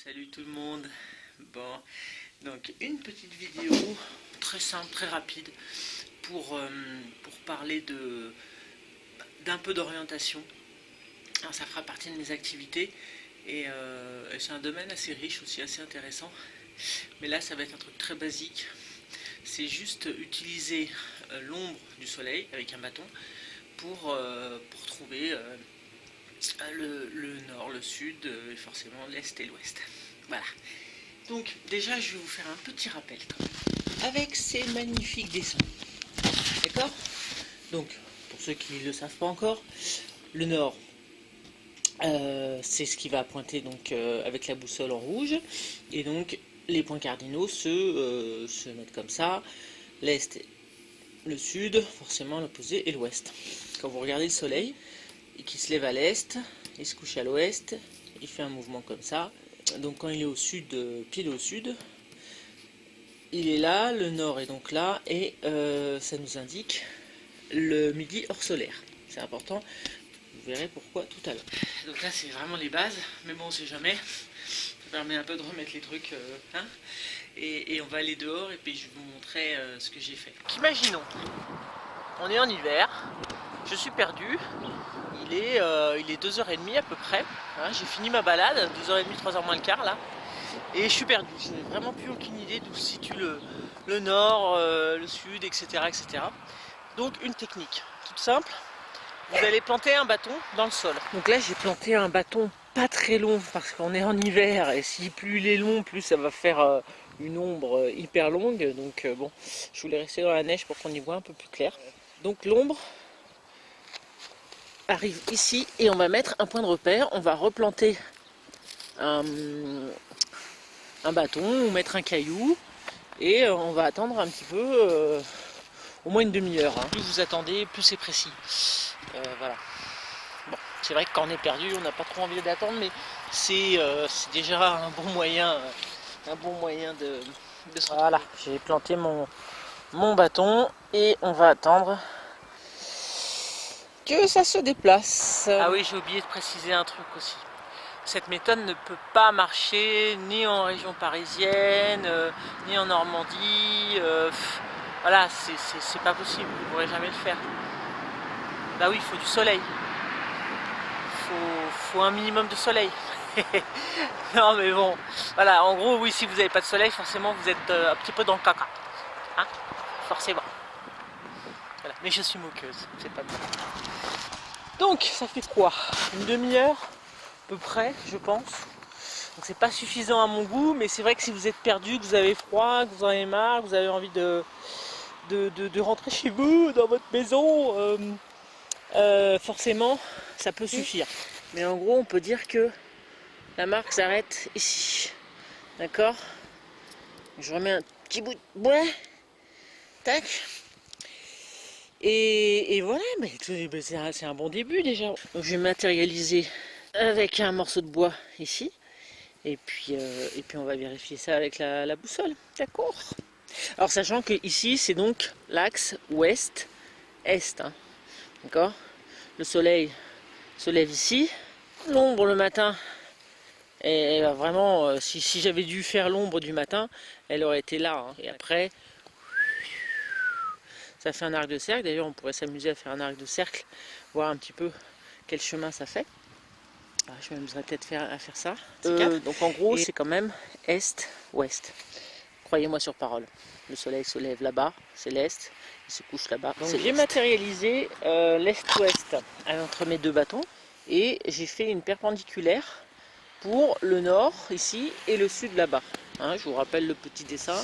Salut tout le monde. Bon, donc une petite vidéo très simple, très rapide pour parler d'un peu d'orientation. Alors ça fera partie de mes activités et c'est un domaine assez riche aussi, assez intéressant. Mais là ça va être un truc très basique. C'est juste utiliser l'ombre du soleil avec un bâton pour trouver le nord, le sud et forcément l'est et l'ouest. Voilà. Donc déjà je vais vous faire un petit rappel quand même, avec ces magnifiques dessins. D'accord? Donc pour ceux qui ne le savent pas encore, le nord c'est ce qui va pointer donc avec la boussole en rouge, et donc les points cardinaux se mettent comme ça. L'est, le sud, forcément l'opposé, et l'ouest. Quand vous regardez le soleil et qu'il se lève à l'est, il se couche à l'ouest, il fait un mouvement comme ça. Donc quand il est au sud, pile au sud, il est là, le nord est donc là, et ça nous indique le midi hors solaire. C'est important, vous verrez pourquoi tout à l'heure. Donc là c'est vraiment les bases, mais bon on sait jamais, ça permet un peu de remettre les trucs, et on va aller dehors et puis je vais vous montrer ce que j'ai fait. Imaginons, on est en hiver, je suis perdu, il est 2h30 à peu près, hein, j'ai fini ma balade, 2h30, 3h moins le quart là, et je suis perdu, je n'ai vraiment plus aucune idée d'où se situe le nord, le sud, etc., etc. Donc une technique toute simple, vous allez planter un bâton dans le sol. Donc là j'ai planté un bâton pas très long parce qu'on est en hiver, et si plus il est long, plus ça va faire une ombre hyper longue, donc bon, je voulais rester dans la neige pour qu'on y voit un peu plus clair. Donc l'ombre arrive ici et on va mettre un point de repère, on va replanter un bâton ou mettre un caillou, et on va attendre un petit peu, au moins une demi-heure, hein. Plus vous attendez, plus c'est précis. Voilà. Bon, c'est vrai que quand on est perdu, on n'a pas trop envie d'attendre, mais c'est déjà un bon moyen de se retrouver. Voilà, j'ai planté mon bâton et on va attendre que ça se déplace. Ah oui, j'ai oublié de préciser un truc aussi. Cette méthode ne peut pas marcher ni en région parisienne, ni en Normandie. Voilà, c'est pas possible, vous ne pourrez jamais le faire. Bah oui, il faut du soleil. Faut un minimum de soleil. Non mais bon, voilà, en gros, oui, si vous n'avez pas de soleil, forcément vous êtes un petit peu dans le caca. Hein, forcément. Voilà. Mais je suis moqueuse, c'est pas bien. Donc, ça fait quoi? Une demi-heure à peu près, je pense. Donc c'est pas suffisant à mon goût, mais c'est vrai que si vous êtes perdu, que vous avez froid, que vous en avez marre, que vous avez envie de rentrer chez vous, dans votre maison, forcément, ça peut suffire. Mais en gros, on peut dire que la marque s'arrête ici. D'accord? Je remets un petit bout de bois. Tac. Et voilà, mais c'est un bon début déjà. Donc je vais matérialiser avec un morceau de bois ici. Et puis on va vérifier ça avec la boussole. D'accord? Alors sachant que ici c'est donc l'axe ouest-est. Hein. D'accord? Le soleil se lève ici. L'ombre le matin, et vraiment, si j'avais dû faire l'ombre du matin, elle aurait été là. Hein. Et après, ça fait un arc de cercle. D'ailleurs, on pourrait s'amuser à faire un arc de cercle, voir un petit peu quel chemin ça fait. Alors, je m'amuserais peut-être à faire ça. Donc en gros, c'est quand même est-ouest. Croyez-moi sur parole. Le soleil se lève là-bas, c'est l'est, il se couche là-bas. Donc j'ai matérialisé l'est-ouest entre mes deux bâtons, et j'ai fait une perpendiculaire pour le nord ici et le sud là-bas. Hein, je vous rappelle le petit dessin.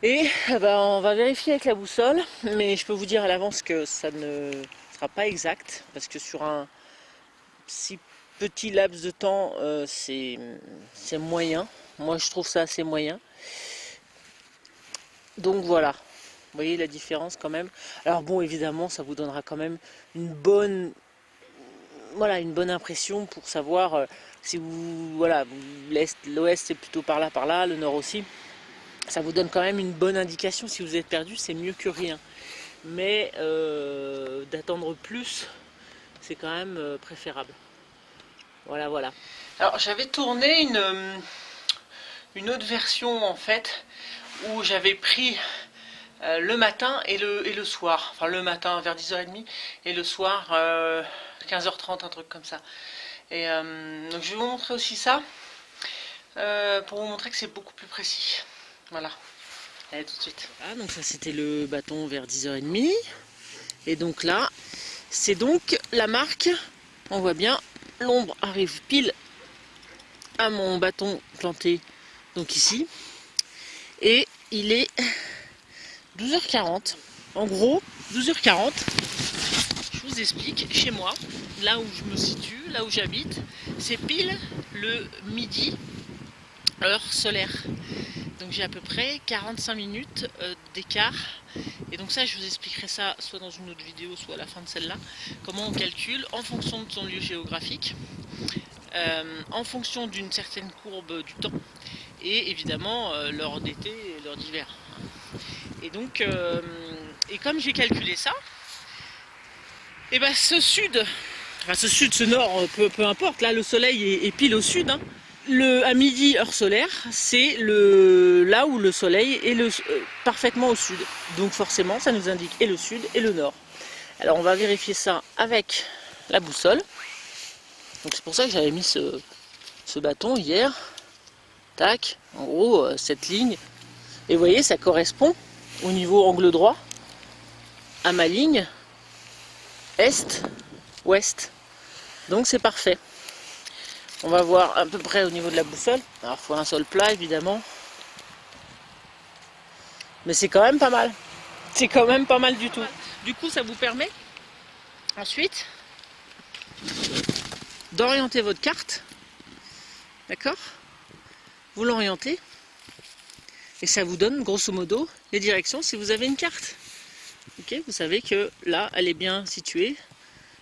Et on va vérifier avec la boussole, mais je peux vous dire à l'avance que ça ne sera pas exact, parce que sur un si petit laps de temps, c'est moyen. Moi je trouve ça assez moyen. Donc voilà, vous voyez la différence quand même. Alors bon, évidemment, ça vous donnera quand même une bonne impression pour savoir si vous, l'ouest c'est plutôt par là, le nord aussi. Ça vous donne quand même une bonne indication. Si vous êtes perdu, c'est mieux que rien. Mais d'attendre plus, c'est quand même préférable. Voilà. Alors j'avais tourné une autre version en fait, où j'avais pris le matin et le soir. Enfin le matin vers 10h30 et le soir 15h30, un truc comme ça. Et donc je vais vous montrer aussi ça, pour vous montrer que c'est beaucoup plus précis. Voilà. Allez, tout de suite. Ah, donc ça c'était le bâton vers 10h30. Et donc là, c'est donc la marque. On voit bien, l'ombre arrive pile à mon bâton planté, donc ici. Et il est 12h40. En gros, 12h40. Je vous explique, chez moi, là où je me situe, là où j'habite, c'est pile le midi, heure solaire. Donc j'ai à peu près 45 minutes d'écart. Et donc ça, je vous expliquerai ça soit dans une autre vidéo, soit à la fin de celle-là. Comment on calcule en fonction de son lieu géographique, en fonction d'une certaine courbe du temps, et évidemment l'heure d'été et l'heure d'hiver. Et donc, et comme j'ai calculé ça, et ben ce sud, enfin ce nord, peu importe, là le soleil est pile au sud, hein. À midi, heure solaire, c'est là où le soleil est parfaitement au sud. Donc forcément, ça nous indique et le sud et le nord. Alors on va vérifier ça avec la boussole. Donc c'est pour ça que j'avais mis ce bâton hier. Tac, en gros, cette ligne. Et vous voyez, ça correspond au niveau angle droit à ma ligne est-ouest. Donc c'est parfait. On va voir à peu près au niveau de la boussole. Alors il faut un sol plat évidemment. Mais c'est quand même pas mal. C'est quand même pas mal du tout. Du coup ça vous permet ensuite d'orienter votre carte. D'accord? Vous l'orientez. Et ça vous donne grosso modo les directions si vous avez une carte. Ok, vous savez que là elle est bien située.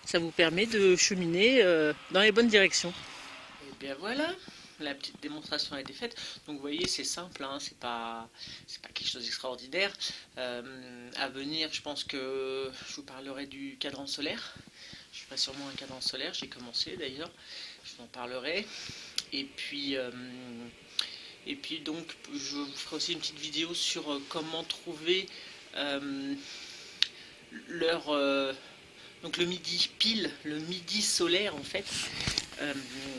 Ça vous permet de cheminer dans les bonnes directions. Et bien voilà, la petite démonstration a été faite. Donc vous voyez, c'est simple, hein, c'est pas quelque chose d'extraordinaire. À venir, je pense que je vous parlerai du cadran solaire. Je ferai sûrement un cadran solaire, j'ai commencé d'ailleurs, je vous en parlerai. Et puis donc je vous ferai aussi une petite vidéo sur comment trouver l'heure, donc le midi pile, le midi solaire en fait.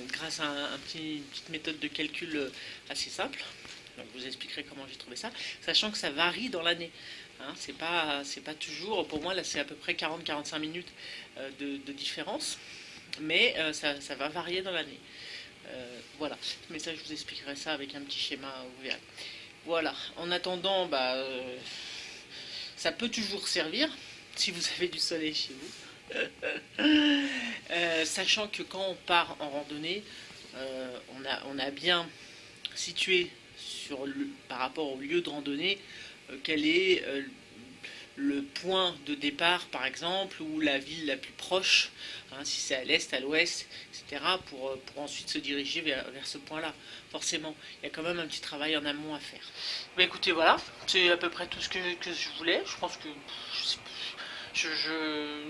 Grâce à une petite méthode de calcul assez simple. Donc je vous expliquerai comment j'ai trouvé ça, sachant que ça varie dans l'année. Hein, c'est pas toujours, pour moi là c'est à peu près 40-45 minutes de différence, mais ça va varier dans l'année. Voilà, mais ça je vous expliquerai ça avec un petit schéma, vous verrez. Voilà, en attendant, ça peut toujours servir si vous avez du soleil chez vous. Sachant que quand on part en randonnée, on a bien situé par rapport au lieu de randonnée quel est le point de départ par exemple, ou la ville la plus proche, hein, si c'est à l'est, à l'ouest, etc., pour ensuite se diriger vers ce point là. Forcément, il y a quand même un petit travail en amont à faire. Écoutez, voilà, c'est à peu près tout ce que je voulais. Je pense que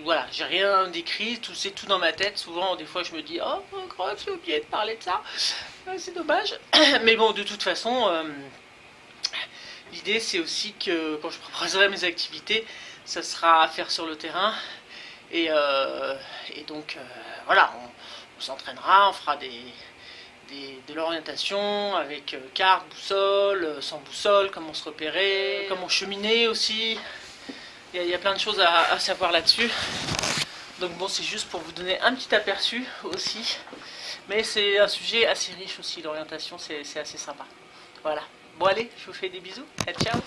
voilà, j'ai rien d'écrit, c'est tout dans ma tête. Souvent, des fois, je me dis, oh, croque, j'ai oublié de parler de ça. C'est dommage. Mais bon, de toute façon, l'idée, c'est aussi que quand je proposerai mes activités, ça sera à faire sur le terrain. Et donc, voilà, on s'entraînera, on fera de l'orientation avec carte, boussole, sans boussole, comment se repérer, comment cheminer aussi. Il y a plein de choses à savoir là-dessus. Donc bon, c'est juste pour vous donner un petit aperçu aussi. Mais c'est un sujet assez riche aussi, l'orientation, c'est assez sympa. Voilà. Bon allez, je vous fais des bisous. Et ciao.